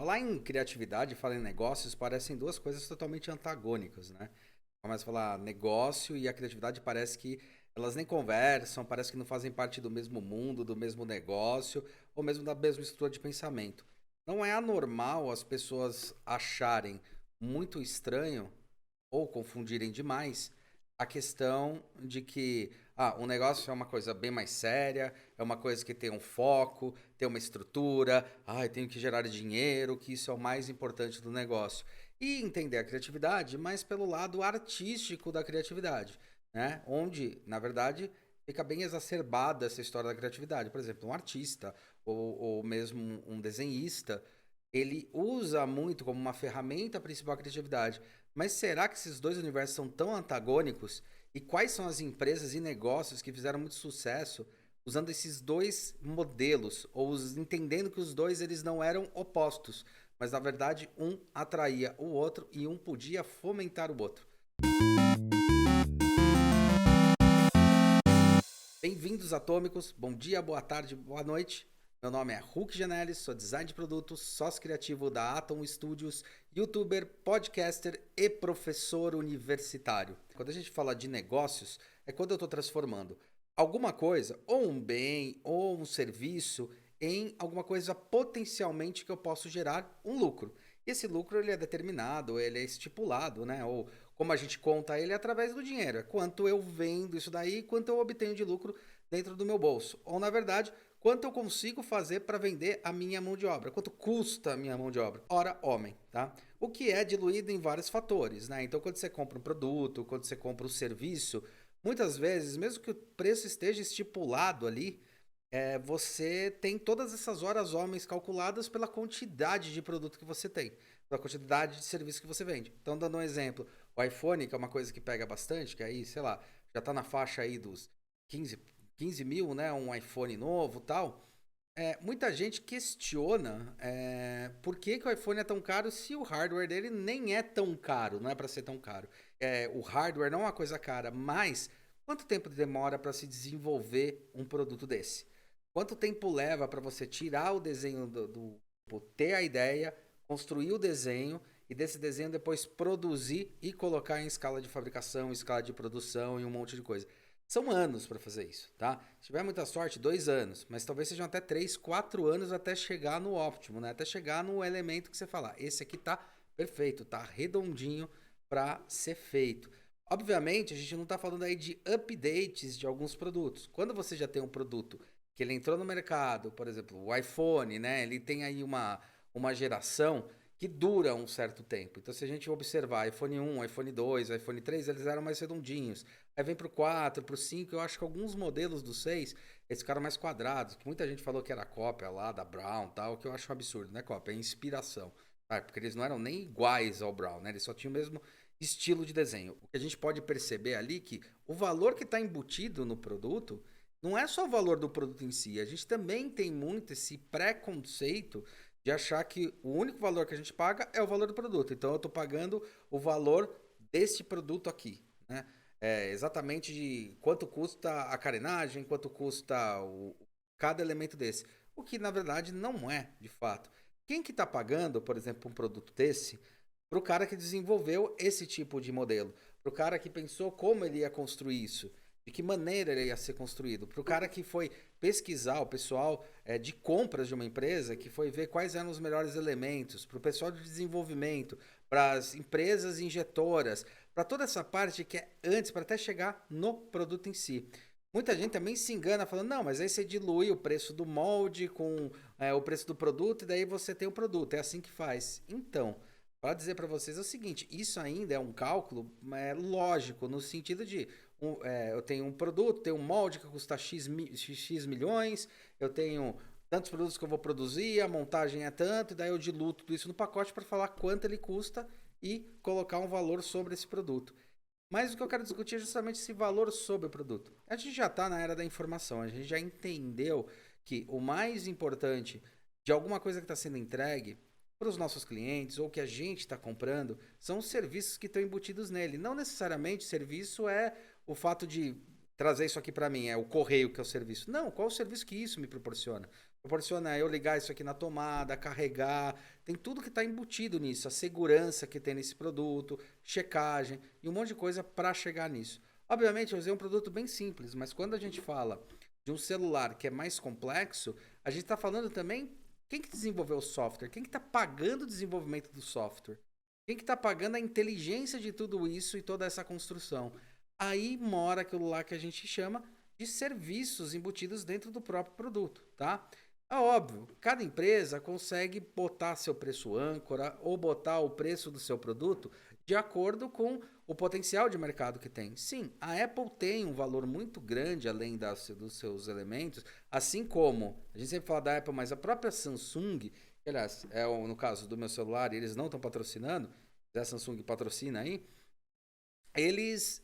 Falar em criatividade, falar em negócios, parecem duas coisas totalmente antagônicas, né? Começa a falar negócio e a criatividade parece que elas nem conversam, parece que não fazem parte do mesmo mundo, do mesmo negócio, ou mesmo da mesma estrutura de pensamento. Não é anormal as pessoas acharem muito estranho ou confundirem demais a questão de que um negócio é uma coisa bem mais séria, é uma coisa que tem um foco, tem uma estrutura, eu tenho que gerar dinheiro, que isso é o mais importante do negócio. E entender a criatividade, mas pelo lado artístico da criatividade, né? Onde, na verdade, fica bem exacerbada essa história da criatividade. Por exemplo, um artista ou mesmo um desenhista, ele usa muito como uma ferramenta principal a criatividade. Mas será que esses dois universos são tão antagônicos? E quais são as empresas e negócios que fizeram muito sucesso usando esses dois modelos, entendendo que os dois eles não eram opostos, mas na verdade um atraía o outro e um podia fomentar o outro? Bem-vindos, atômicos. Bom dia, boa tarde, boa noite. Meu nome é Hulk Genelis, sou design de produtos, sócio criativo da Atom Studios, youtuber, podcaster e professor universitário. Quando a gente fala de negócios, é quando eu estou transformando alguma coisa, ou um bem, ou um serviço, em alguma coisa potencialmente que eu posso gerar um lucro. E esse lucro ele é determinado, ele é estipulado, né? Ou como a gente conta ele é através do dinheiro. É quanto eu vendo isso daí, quanto eu obtenho de lucro dentro do meu bolso. Ou, na verdade, quanto eu consigo fazer para vender a minha mão de obra. Quanto custa a minha mão de obra. Ora, homem, tá? O que é diluído em vários fatores, né? Então, quando você compra um produto, quando você compra um serviço, muitas vezes, mesmo que o preço esteja estipulado ali, você tem todas essas horas homens calculadas pela quantidade de produto que você tem, pela quantidade de serviço que você vende. Então, dando um exemplo, o iPhone, que é uma coisa que pega bastante, que aí, sei lá, já está na faixa aí dos 15, 15 mil, né? Um iPhone novo e tal. Muita gente questiona por que, que o iPhone é tão caro se o hardware dele nem é tão caro, não é para ser tão caro. O hardware não é uma coisa cara, mas quanto tempo demora para se desenvolver um produto desse? Quanto tempo leva para você tirar o desenho ter a ideia, construir o desenho e desse desenho depois produzir e colocar em escala de fabricação, escala de produção e um monte de coisa? São anos para fazer isso, tá? Se tiver muita sorte, 2 anos, mas talvez sejam até 3, 4 anos até chegar no óptimo, né? Até chegar no elemento que você fala, esse aqui tá perfeito, tá redondinho para ser feito. Obviamente, a gente não está falando aí de updates de alguns produtos. Quando você já tem um produto que ele entrou no mercado, por exemplo, o iPhone, né? Ele tem aí uma geração que dura um certo tempo. Então, se a gente observar iPhone 1, iPhone 2, iPhone 3, eles eram mais redondinhos. Aí vem pro 4, pro 5, eu acho que alguns modelos do 6, eles ficaram mais quadrados, que muita gente falou que era cópia lá da Brown e tal, que eu acho um absurdo, né, cópia? É inspiração. Porque eles não eram nem iguais ao Brown, né? Eles só tinham o mesmo estilo de desenho. O que a gente pode perceber ali é que o valor que está embutido no produto não é só o valor do produto em si. A gente também tem muito esse preconceito de achar que o único valor que a gente paga é o valor do produto. Então eu estou pagando o valor desse produto aqui, né? Exatamente de quanto custa a carenagem, quanto custa cada elemento desse. O que na verdade não é, de fato. Quem que está pagando, por exemplo, um produto desse, para o cara que desenvolveu esse tipo de modelo, para o cara que pensou como ele ia construir isso, de que maneira ele ia ser construído, para o cara que foi pesquisar, o pessoal de compras de uma empresa, que foi ver quais eram os melhores elementos, para o pessoal de desenvolvimento, para as empresas injetoras, para toda essa parte que é antes, para até chegar no produto em si. Muita gente também se engana falando, não, mas aí você dilui o preço do molde com o preço do produto e daí você tem o produto. É assim que faz. Então, para dizer para vocês é o seguinte, isso ainda é um cálculo lógico, no sentido de eu tenho um produto, tenho um molde que custa X milhões, eu tenho tantos produtos que eu vou produzir, a montagem é tanto, e daí eu diluo tudo isso no pacote para falar quanto ele custa e colocar um valor sobre esse produto. Mas o que eu quero discutir é justamente esse valor sobre o produto. A gente já está na era da informação, a gente já entendeu que o mais importante de alguma coisa que está sendo entregue para os nossos clientes ou que a gente está comprando são os serviços que estão embutidos nele. Não necessariamente serviço é o fato de trazer isso aqui para mim, é o correio que é o serviço. Não, qual é o serviço que isso me proporciona? proporciona eu ligar isso aqui na tomada, carregar, tem tudo que está embutido nisso, a segurança que tem nesse produto, checagem e um monte de coisa para chegar nisso. Obviamente, eu usei um produto bem simples, mas quando a gente fala de um celular que é mais complexo, a gente está falando também quem que desenvolveu o software, quem que está pagando o desenvolvimento do software, quem que está pagando a inteligência de tudo isso e toda essa construção. Aí mora aquilo lá que a gente chama de serviços embutidos dentro do próprio produto, tá? É óbvio, cada empresa consegue botar seu preço âncora ou botar o preço do seu produto de acordo com o potencial de mercado que tem. Sim, a Apple tem um valor muito grande além dos seus elementos, assim como, a gente sempre fala da Apple, mas a própria Samsung, que aliás, no caso do meu celular, eles não estão patrocinando, se a Samsung patrocina aí, eles,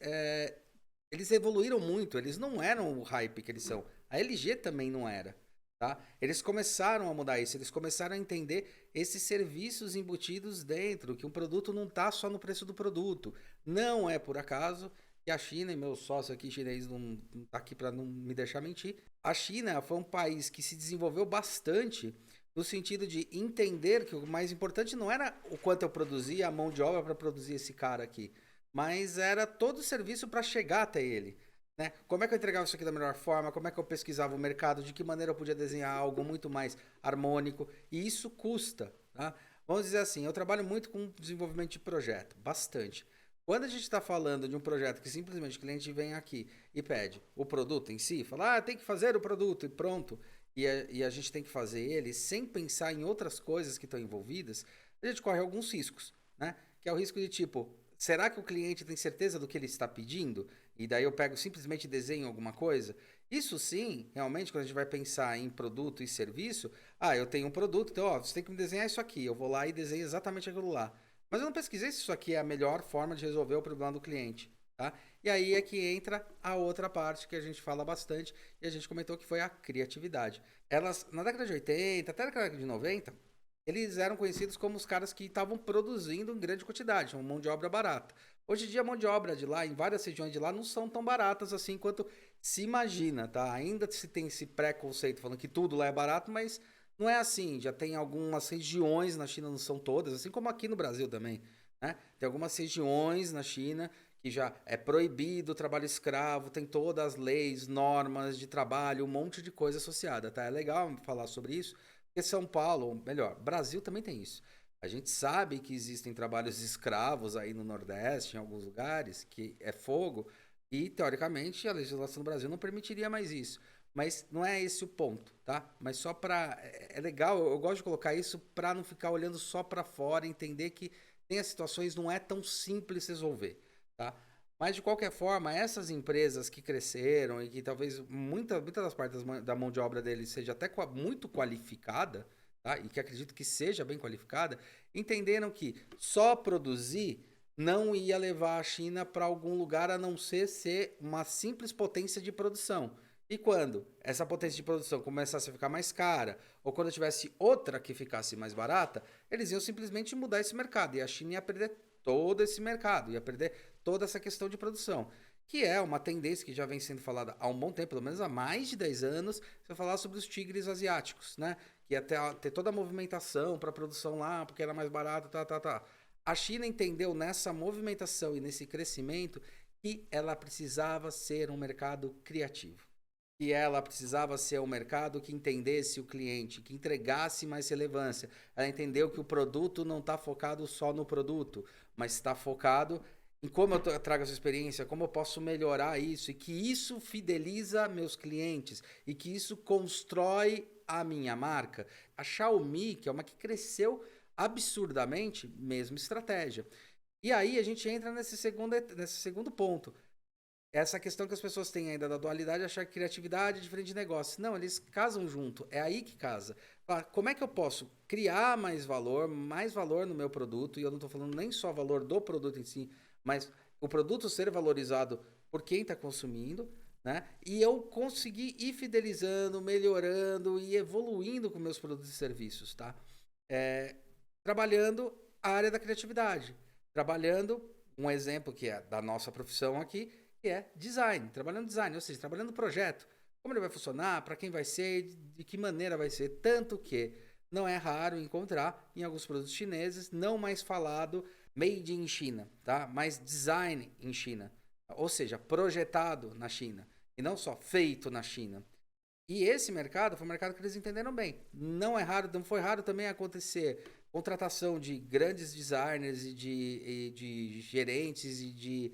eles evoluíram muito, eles não eram o hype que eles são. A LG também não era. Tá? Eles começaram a mudar isso, eles começaram a entender esses serviços embutidos dentro, que um produto não está só no preço do produto. Não é por acaso que a China, e meu sócio aqui chinês não está aqui para não me deixar mentir, a China foi um país que se desenvolveu bastante no sentido de entender que o mais importante não era o quanto eu produzia, a mão de obra para produzir esse cara aqui, mas era todo o serviço para chegar até ele. Né? Como é que eu entregava isso aqui da melhor forma? Como é que eu pesquisava o mercado? De que maneira eu podia desenhar algo muito mais harmônico? E isso custa. Tá? Vamos dizer assim, eu trabalho muito com desenvolvimento de projeto, bastante. Quando a gente está falando de um projeto que simplesmente o cliente vem aqui e pede o produto em si, fala, tem que fazer o produto e pronto, e a gente tem que fazer ele sem pensar em outras coisas que estão envolvidas, a gente corre alguns riscos, né? Que é o risco de tipo, será que o cliente tem certeza do que ele está pedindo? E daí eu pego simplesmente e desenho alguma coisa? Isso sim, realmente, quando a gente vai pensar em produto e serviço, eu tenho um produto, então, você tem que me desenhar isso aqui. Eu vou lá e desenho exatamente aquilo lá. Mas eu não pesquisei se isso aqui é a melhor forma de resolver o problema do cliente. Tá? E aí é que entra a outra parte que a gente fala bastante e a gente comentou que foi a criatividade. Elas, na década de 80, até na década de 90, eles eram conhecidos como os caras que estavam produzindo em grande quantidade, uma mão de obra barata. Hoje em dia, a mão de obra de lá, em várias regiões de lá, não são tão baratas assim quanto se imagina, tá? Ainda se tem esse preconceito falando que tudo lá é barato, mas não é assim. Já tem algumas regiões na China, não são todas, assim como aqui no Brasil também, né? Tem algumas regiões na China que já é proibido o trabalho escravo, tem todas as leis, normas de trabalho, um monte de coisa associada, tá? É legal falar sobre isso, porque São Paulo, ou melhor, Brasil também tem isso. A gente sabe que existem trabalhos escravos aí no Nordeste, em alguns lugares, que é fogo, e teoricamente a legislação do Brasil não permitiria mais isso. Mas não é esse o ponto, tá? Mas só para é legal, eu gosto de colocar isso para não ficar olhando só para fora, entender que tem as situações não é tão simples resolver, tá? Mas de qualquer forma, essas empresas que cresceram e que talvez muitas das partes da mão de obra deles seja até muito qualificada, tá? E que acredito que seja bem qualificada, entenderam que só produzir não ia levar a China para algum lugar a não ser uma simples potência de produção. E quando essa potência de produção começasse a ficar mais cara, ou quando tivesse outra que ficasse mais barata, eles iam simplesmente mudar esse mercado. E a China ia perder todo esse mercado, ia perder toda essa questão de produção. Que é uma tendência que já vem sendo falada há um bom tempo, pelo menos há mais de 10 anos, se falar sobre os tigres asiáticos, né? Que ia ter toda a movimentação para a produção lá, porque era mais barato, tá. A China entendeu nessa movimentação e nesse crescimento que ela precisava ser um mercado criativo. Que ela precisava ser um mercado que entendesse o cliente, que entregasse mais relevância. Ela entendeu que o produto não está focado só no produto, mas está focado em como eu trago essa experiência, como eu posso melhorar isso, e que isso fideliza meus clientes, e que isso constrói a minha marca. A Xiaomi, que é uma que cresceu absurdamente, mesma estratégia. E aí a gente entra nesse segundo ponto. Essa questão que as pessoas têm ainda da dualidade, achar que criatividade é diferente de negócio. Não, eles casam junto, é aí que casa. Como é que eu posso criar mais valor no meu produto, e eu não estou falando nem só valor do produto em si, mas o produto ser valorizado por quem está consumindo, né? E eu conseguir ir fidelizando, melhorando e evoluindo com meus produtos e serviços, tá? Trabalhando a área da criatividade, trabalhando um exemplo que é da nossa profissão aqui, que é design, trabalhando design, ou seja, trabalhando projeto. como ele vai funcionar, para quem vai ser, de que maneira vai ser. Tanto que não é raro encontrar em alguns produtos chineses, não mais falado made in China, tá? Mas design em China. Ou seja, projetado na China. E não só feito na China. E esse mercado foi um mercado que eles entenderam bem. Não é raro, não foi raro também acontecer contratação de grandes designers e de gerentes e de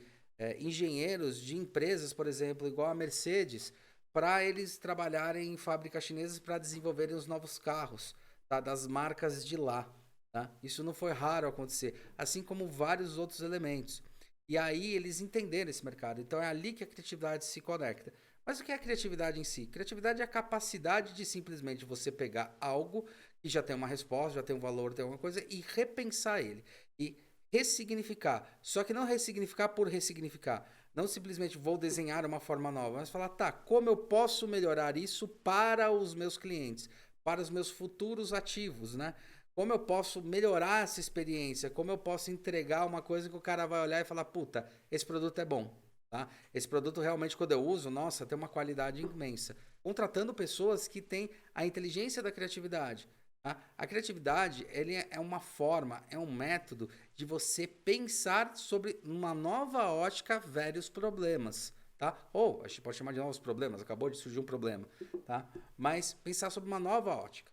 engenheiros de empresas, por exemplo, igual a Mercedes, para eles trabalharem em fábricas chinesas para desenvolverem os novos carros, tá? Das marcas de lá. Tá? Isso não foi raro acontecer, assim como vários outros elementos. E aí eles entenderam esse mercado. Então é ali que a criatividade se conecta. Mas o que é a criatividade em si? Criatividade é a capacidade de simplesmente você pegar algo que já tem uma resposta, já tem um valor, tem alguma coisa, e repensar ele. E ressignificar. Só que não ressignificar por ressignificar. Não simplesmente vou desenhar uma forma nova, mas falar, tá, como eu posso melhorar isso para os meus clientes, para os meus futuros ativos, né? Como eu posso melhorar essa experiência? Como eu posso entregar uma coisa que o cara vai olhar e falar, puta, esse produto é bom. Tá? Esse produto realmente, quando eu uso, nossa, tem uma qualidade imensa. Contratando pessoas que têm a inteligência da criatividade. Tá? A criatividade ele é uma forma, é um método de você pensar sobre uma nova ótica vários problemas. Tá? Ou a gente pode chamar de novos problemas, acabou de surgir um problema. Tá? Mas pensar sobre uma nova ótica.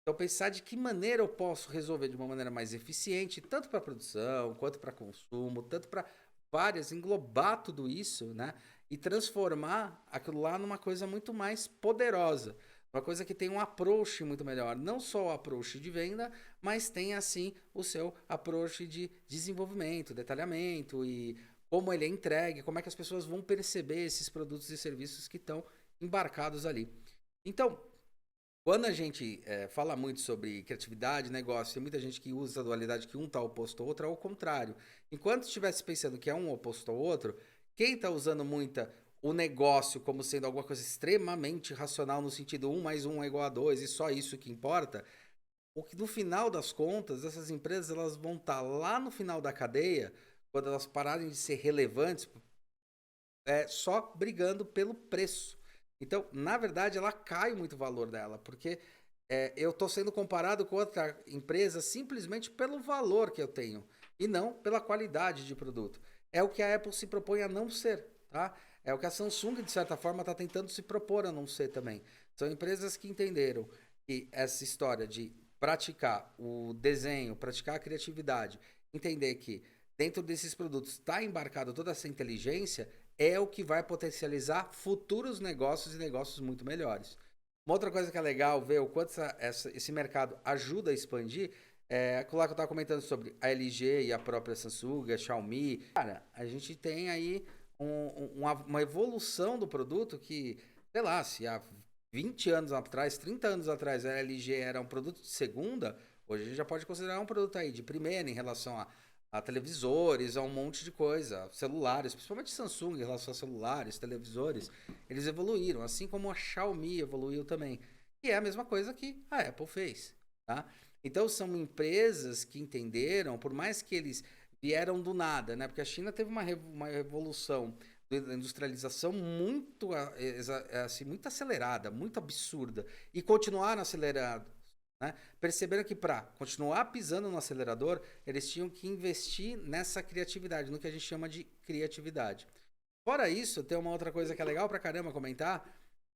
Então, pensar de que maneira eu posso resolver de uma maneira mais eficiente, tanto para produção, quanto para consumo, tanto para várias, englobar tudo isso, né? E transformar aquilo lá numa coisa muito mais poderosa. Uma coisa que tem um approach muito melhor. Não só o approach de venda, mas tem, assim, o seu approach de desenvolvimento, detalhamento e como ele é entregue, como é que as pessoas vão perceber esses produtos e serviços que estão embarcados ali. Então, quando a gente fala muito sobre criatividade, negócio, tem muita gente que usa a dualidade que um está oposto ao outro, é o contrário. Enquanto estivesse pensando que é um oposto ao outro, quem está usando muita o negócio como sendo alguma coisa extremamente racional, no sentido um mais um é igual a dois e só isso que importa, o que no final das contas, essas empresas elas vão estar lá no final da cadeia, quando elas pararem de ser relevantes, só brigando pelo preço. Então, na verdade, ela cai muito o valor dela, porque eu estou sendo comparado com outra empresa simplesmente pelo valor que eu tenho e não pela qualidade de produto. É o que a Apple se propõe a não ser, tá? É o que a Samsung, de certa forma, está tentando se propor a não ser também. São empresas que entenderam que essa história de praticar o desenho, praticar a criatividade, entender que dentro desses produtos está embarcado toda essa inteligência, é o que vai potencializar futuros negócios e negócios muito melhores. Uma outra coisa que é legal ver o quanto esse mercado ajuda a expandir é aquilo lá que eu estava comentando sobre a LG e a própria Samsung, a Xiaomi. Cara, a gente tem aí uma evolução do produto que, sei lá, se há 20 anos atrás, 30 anos atrás a LG era um produto de segunda, hoje a gente já pode considerar um produto aí de primeira em relação a televisores, a um monte de coisa, celulares, principalmente Samsung em relação a celulares, televisores, eles evoluíram, assim como a Xiaomi evoluiu também. E é a mesma coisa que a Apple fez, tá? Então são empresas que entenderam, por mais que eles vieram do nada, né? Porque a China teve uma revolução da industrialização assim, muito acelerada, muito absurda, e continuaram acelerando, né? Perceberam que para continuar pisando no acelerador, eles tinham que investir nessa criatividade, no que a gente chama de criatividade. Fora isso, tem uma outra coisa que é legal pra caramba comentar,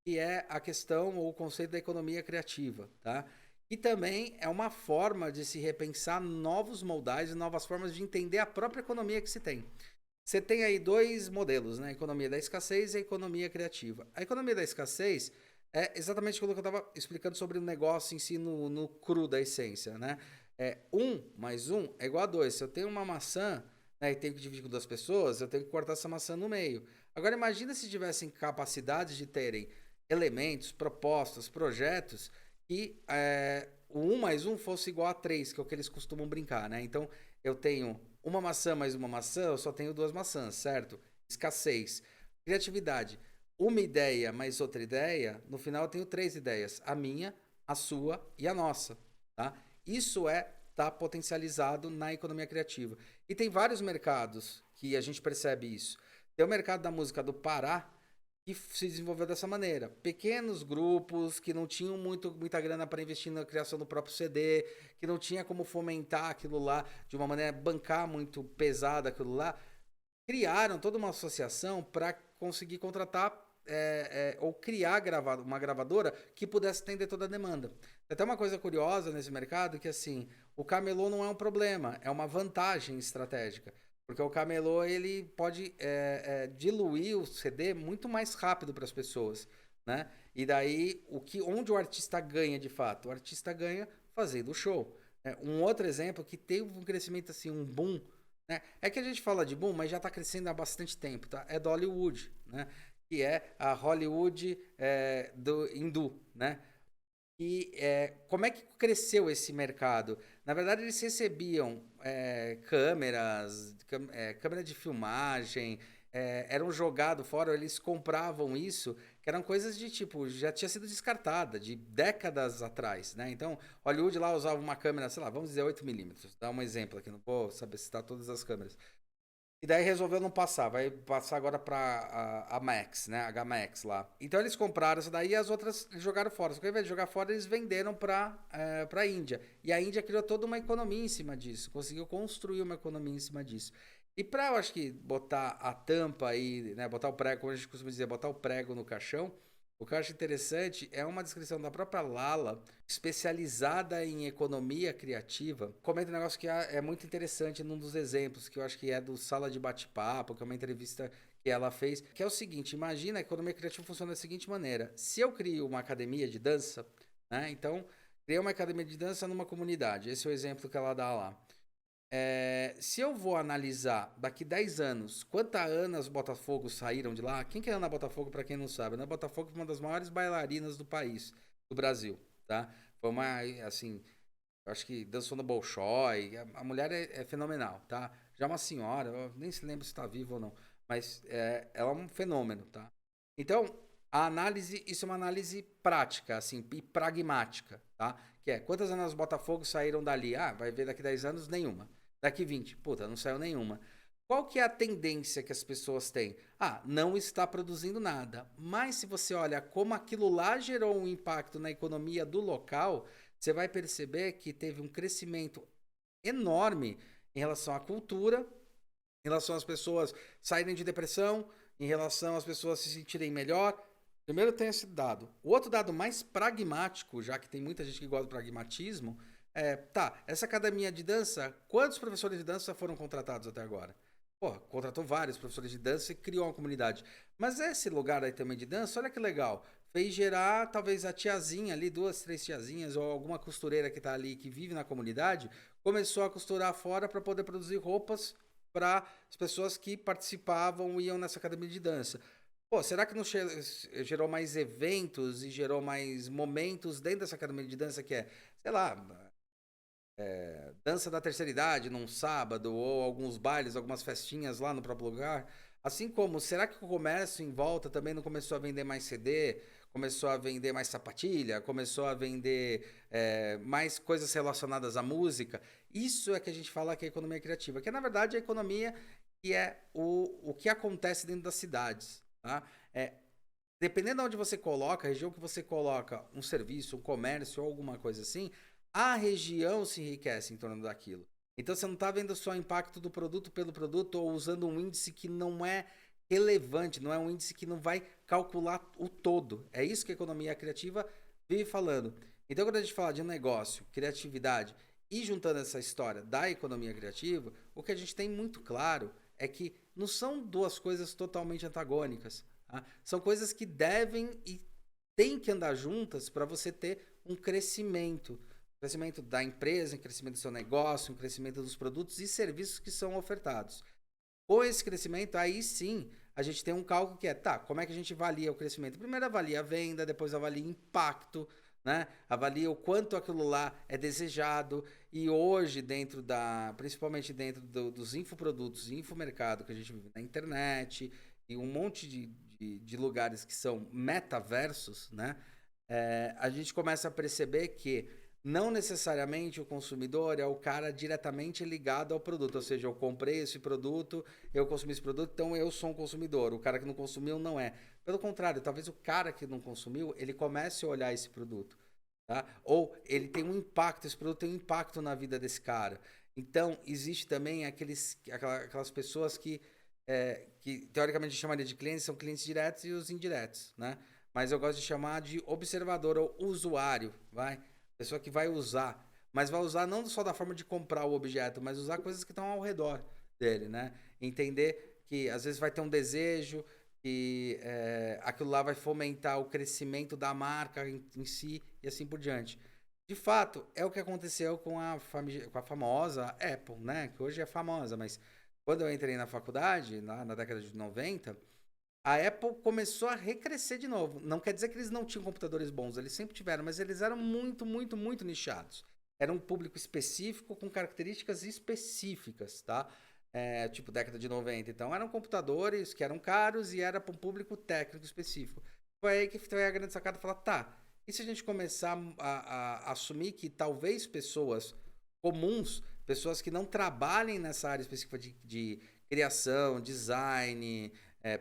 que é a questão ou o conceito da economia criativa, tá? E também é uma forma de se repensar novos modais e novas formas de entender a própria economia que se tem. Você tem aí dois modelos, né? A economia da escassez e a economia criativa. A economia da escassez é exatamente aquilo que eu estava explicando sobre o negócio em si no cru da essência, né? Um mais um é igual a dois. Se eu tenho uma maçã, né, e tenho que dividir com duas pessoas, eu tenho que cortar essa maçã no meio. Agora imagina se tivessem capacidade de terem elementos, propostas, projetos que o um mais um fosse igual a três, que é o que eles costumam brincar, né? Então eu tenho uma maçã mais uma maçã, eu só tenho duas maçãs, certo? Escassez. Criatividade. Uma ideia mais outra ideia, no final eu tenho três ideias. A minha, a sua e a nossa, tá? Isso tá potencializado na economia criativa. E tem vários mercados que a gente percebe isso. Tem o mercado da música do Pará, que se desenvolveu dessa maneira. Pequenos grupos que não tinham muita grana para investir na criação do próprio CD, que não tinha como fomentar aquilo lá de uma maneira, bancar muito pesada aquilo lá, criaram toda uma associação para conseguir contratar ou criar uma gravadora que pudesse atender toda a demanda. Tem até uma coisa curiosa nesse mercado que, assim, o camelô não é um problema, é uma vantagem estratégica. Porque o camelô ele pode diluir o CD muito mais rápido para as pessoas, né? E daí, onde o artista ganha de fato? O artista ganha fazendo show. Um outro exemplo que teve um crescimento, assim, um boom, né? É que a gente fala de boom, mas já está crescendo há bastante tempo, tá? É do Hollywood, né? Que é a Hollywood do hindu, né? E como é que cresceu esse mercado? Na verdade, eles recebiam câmera de filmagem, eram jogados fora, eles compravam isso, que eram coisas de tipo, já tinha sido descartada, de décadas atrás, né? Então, Hollywood lá usava uma câmera, sei lá, vamos dizer 8 mm, dá um exemplo aqui, não vou saber citar todas as câmeras. E daí resolveu não passar, vai passar agora para a Max, né? HMax lá. Então eles compraram essa daí e as outras jogaram fora. Só que ao invés de jogar fora, eles venderam para a Índia. E a Índia criou toda uma economia em cima disso, conseguiu construir uma economia em cima disso. E para, eu acho que, botar a tampa aí, né? Botar o prego, como a gente costuma dizer, botar o prego no caixão. O que eu acho interessante é uma descrição da própria Lala, especializada em economia criativa. Comenta um negócio que é muito interessante num dos exemplos, que eu acho que é do Sala de Bate-Papo, que é uma entrevista que ela fez, que é o seguinte: imagina, a economia criativa funciona da seguinte maneira. Se eu crio uma academia de dança, né? Então, criei uma academia de dança numa comunidade. Esse é o exemplo que ela dá lá. Se eu vou analisar daqui 10 anos, quantas Anas Botafogo saíram de lá? Quem que é Ana Botafogo, para quem não sabe? Ana Botafogo foi uma das maiores bailarinas do país, do Brasil, tá? Foi uma, assim, eu acho que dançou no Bolshoi, a mulher é fenomenal, tá? Já é uma senhora, eu nem se lembra se está viva ou não, mas ela é um fenômeno, tá? Então, a análise, isso é uma análise prática, assim, e pragmática, tá? Que é, quantas Anas Botafogo saíram dali? Ah, vai ver daqui 10 anos, nenhuma. Daqui 20, puta, não saiu nenhuma. Qual que é a tendência que as pessoas têm? Ah, não está produzindo nada. Mas se você olha como aquilo lá gerou um impacto na economia do local, você vai perceber que teve um crescimento enorme em relação à cultura, em relação às pessoas saírem de depressão, em relação às pessoas se sentirem melhor. Primeiro tem esse dado. O outro dado mais pragmático, já que tem muita gente que gosta do pragmatismo, essa academia de dança, quantos professores de dança foram contratados até agora? Pô, contratou vários professores de dança e criou uma comunidade. Mas esse lugar aí também de dança, olha que legal. Fez gerar talvez a tiazinha ali, 2, 3 tiazinhas, ou alguma costureira que tá ali, que vive na comunidade, começou a costurar fora para poder produzir roupas para as pessoas que participavam e iam nessa academia de dança. Pô, será que não gerou mais eventos e gerou mais momentos dentro dessa academia de dança que sei lá, dança da terceira idade num sábado, ou alguns bailes, algumas festinhas lá no próprio lugar? Assim como, será que o comércio em volta também não começou a vender mais CD, começou a vender mais sapatilha, começou a vender mais coisas relacionadas à música? Isso é que a gente fala que é economia criativa, que na verdade é a economia que é o que acontece dentro das cidades, tá? Dependendo de onde você coloca, a região que você coloca um serviço, um comércio ou alguma coisa assim, a região se enriquece em torno daquilo. Então você não está vendo só o impacto do produto pelo produto ou usando um índice que não é relevante, não é um índice que não vai calcular o todo. É isso que a economia criativa vive falando. Então, quando a gente fala de negócio, criatividade e juntando essa história da economia criativa, o que a gente tem muito claro é que não são duas coisas totalmente antagônicas. Tá? São coisas que devem e têm que andar juntas para você ter um crescimento da empresa, um crescimento do seu negócio, um crescimento dos produtos e serviços que são ofertados. Com esse crescimento, aí sim, a gente tem um cálculo que como é que a gente avalia o crescimento? Primeiro avalia a venda, depois avalia impacto, né? Avalia o quanto aquilo lá é desejado. E hoje, principalmente dentro dos infoprodutos e infomercado que a gente vive na internet e um monte de lugares que são metaversos, né? A gente começa a perceber que não necessariamente o consumidor é o cara diretamente ligado ao produto, ou seja, eu comprei esse produto, eu consumi esse produto, então eu sou um consumidor. O cara que não consumiu não é. Pelo contrário, talvez o cara que não consumiu, ele comece a olhar esse produto, tá? Ou ele tem um impacto, esse produto tem um impacto na vida desse cara. Então, existe também aquelas pessoas que teoricamente a gente chamaria de clientes, são clientes diretos e os indiretos, né? Mas eu gosto de chamar de observador ou usuário, vai? Pessoa que vai usar. Mas vai usar não só da forma de comprar o objeto, mas usar coisas que estão ao redor dele, né? Entender que às vezes vai ter um desejo, que aquilo lá vai fomentar o crescimento da marca em si e assim por diante. De fato, é o que aconteceu com a famosa Apple, né? Que hoje é famosa, mas quando eu entrei na faculdade, na década de 90, a Apple começou a recrescer de novo. Não quer dizer que eles não tinham computadores bons, eles sempre tiveram, mas eles eram muito, muito, muito nichados. Era um público específico com características específicas, tá? Tipo década de 90. Então eram computadores que eram caros e era para um público técnico específico. Foi aí que foi a grande sacada, falar, tá, e se a gente começar a assumir que talvez pessoas comuns, pessoas que não trabalhem nessa área específica de criação, design,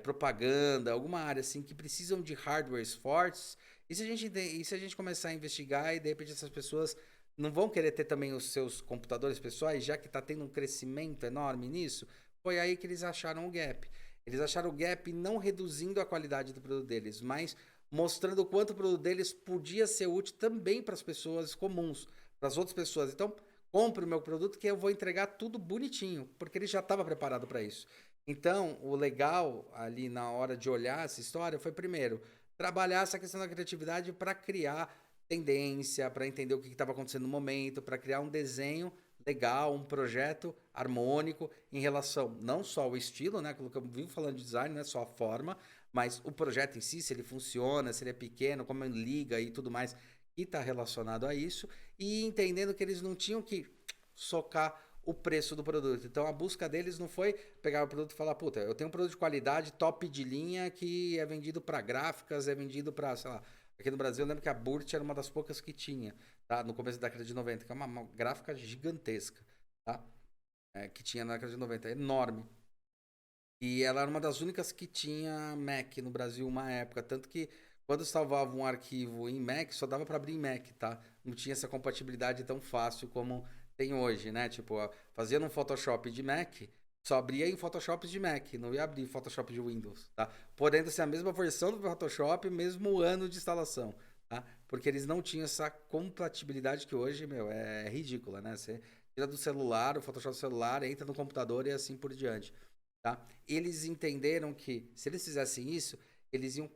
propaganda, alguma área assim que precisam de hardwares fortes, e se a gente começar a investigar e de repente essas pessoas não vão querer ter também os seus computadores pessoais, já que está tendo um crescimento enorme nisso, foi aí que eles acharam o gap. Eles acharam o gap não reduzindo a qualidade do produto deles, mas mostrando o quanto o produto deles podia ser útil também para as pessoas comuns, para as outras pessoas. Então, compre o meu produto que eu vou entregar tudo bonitinho, porque ele já estava preparado para isso. Então, o legal ali na hora de olhar essa história foi, primeiro, trabalhar essa questão da criatividade para criar tendência, para entender o que estava acontecendo no momento, para criar um desenho legal, um projeto harmônico em relação não só ao estilo, né, que eu vivo falando de design, não é só a forma, mas o projeto em si, se ele funciona, se ele é pequeno, como ele liga e tudo mais, que está relacionado a isso, e entendendo que eles não tinham que socar o preço do produto. Então a busca deles não foi pegar o produto e falar, puta, eu tenho um produto de qualidade top de linha que é vendido para gráficas, é vendido para, sei lá, aqui no Brasil eu lembro que a Burt era uma das poucas que tinha, tá? No começo da década de 90, que é uma gráfica gigantesca, tá? Que tinha na década de 90, enorme. E ela era uma das únicas que tinha Mac no Brasil uma época, tanto que quando salvava um arquivo em Mac, só dava para abrir em Mac, tá? Não tinha essa compatibilidade tão fácil como tem hoje, né? Tipo, fazia no Photoshop de Mac, só abria em Photoshop de Mac, não ia abrir Photoshop de Windows, tá? Podendo ser a mesma versão do Photoshop, mesmo ano de instalação, tá? Porque eles não tinham essa compatibilidade que hoje, meu, é ridícula, né? Você tira do celular, o Photoshop do celular, entra no computador e assim por diante. Tá? Eles entenderam que se eles fizessem isso, eles iam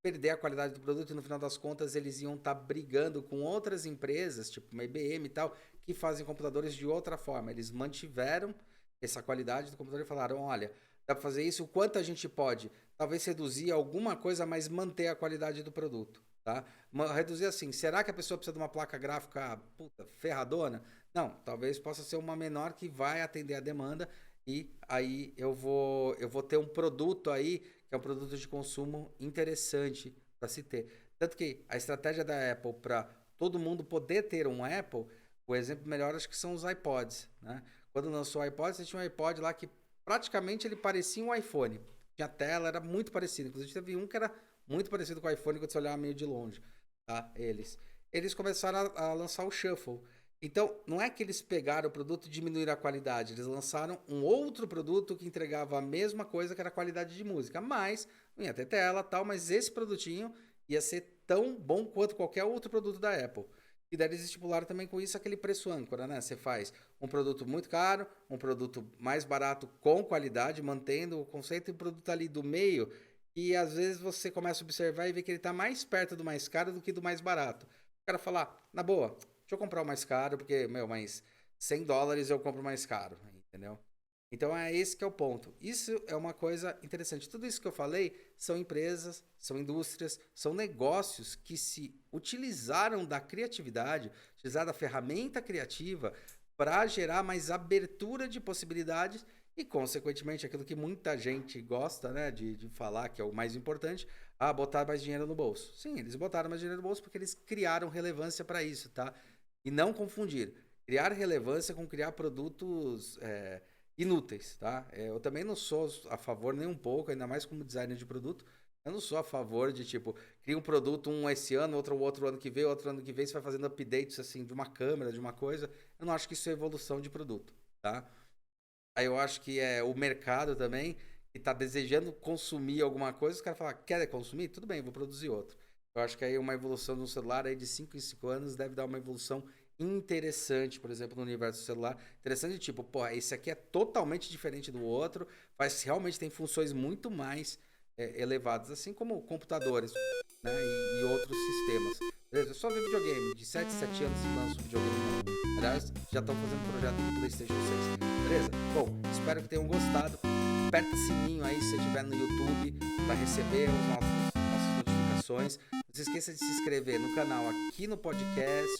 perder a qualidade do produto e no final das contas eles iam estar brigando com outras empresas, tipo uma IBM e tal, que fazem computadores de outra forma. Eles mantiveram essa qualidade do computador e falaram, olha, dá para fazer isso, o quanto a gente pode, talvez reduzir alguma coisa, mas manter a qualidade do produto. Tá? Reduzir assim, será que a pessoa precisa de uma placa gráfica puta, ferradona? Não, talvez possa ser uma menor que vai atender a demanda e aí eu vou ter um produto aí que é um produto de consumo interessante para se ter. Tanto que a estratégia da Apple para todo mundo poder ter um Apple, o exemplo melhor acho que são os iPods, né? Quando lançou o iPod, você tinha um iPod lá que praticamente ele parecia um iPhone. Tinha tela, era muito parecido. Inclusive teve um que era muito parecido com o iPhone quando você olhava meio de longe, tá? Eles começaram a lançar o Shuffle. Então, não é que eles pegaram o produto e diminuíram a qualidade, eles lançaram um outro produto que entregava a mesma coisa, que era a qualidade de música, mas não ia ter tela tal, mas esse produtinho ia ser tão bom quanto qualquer outro produto da Apple. E daí eles estipularam também com isso aquele preço âncora, né? Você faz um produto muito caro, um produto mais barato com qualidade, mantendo o conceito e um produto ali do meio, e às vezes você começa a observar e vê que ele está mais perto do mais caro do que do mais barato. O cara falar, na boa, deixa eu comprar o mais caro, porque, meu, mas US$ 100 eu compro mais caro, entendeu? Então é esse que é o ponto. Isso é uma coisa interessante. Tudo isso que eu falei são empresas, são indústrias, são negócios que se utilizaram da criatividade, utilizaram da ferramenta criativa para gerar mais abertura de possibilidades e, consequentemente, aquilo que muita gente gosta, né, de falar, que é o mais importante, botar mais dinheiro no bolso. Sim, eles botaram mais dinheiro no bolso porque eles criaram relevância para isso, tá? E não confundir criar relevância com criar produtos inúteis, tá? Eu também não sou a favor nem um pouco, ainda mais como designer de produto, eu não sou a favor de, tipo, cria um produto esse ano, outro ano que vem, outro ano que vem, você vai fazendo updates, assim, de uma câmera, de uma coisa. Eu não acho que isso é evolução de produto, tá? Aí eu acho que o mercado também, que tá desejando consumir alguma coisa, os caras falam, quer consumir? Tudo bem, vou produzir outro. Eu acho que aí uma evolução no celular aí de 5 em 5 anos deve dar uma evolução interessante, por exemplo, no universo do celular. Interessante, tipo, pô, esse aqui é totalmente diferente do outro, mas realmente tem funções muito mais elevadas, assim como computadores, né, e outros sistemas. Beleza? Eu só vi videogame, de 7 em 7 anos e lanço videogame novo. Aliás, já estão fazendo projeto do PlayStation 6. Beleza? Bom, espero que tenham gostado. Aperta o sininho aí se você estiver no YouTube para receber nossas notificações. Não se esqueça de se inscrever no canal aqui no podcast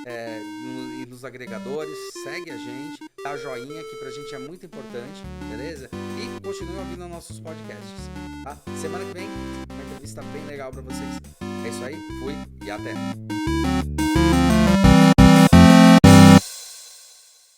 e nos agregadores. Segue a gente, dá joinha que pra gente é muito importante, beleza? E continue ouvindo nossos podcasts, tá? Semana que vem, uma entrevista bem legal para vocês. É isso aí, fui e até!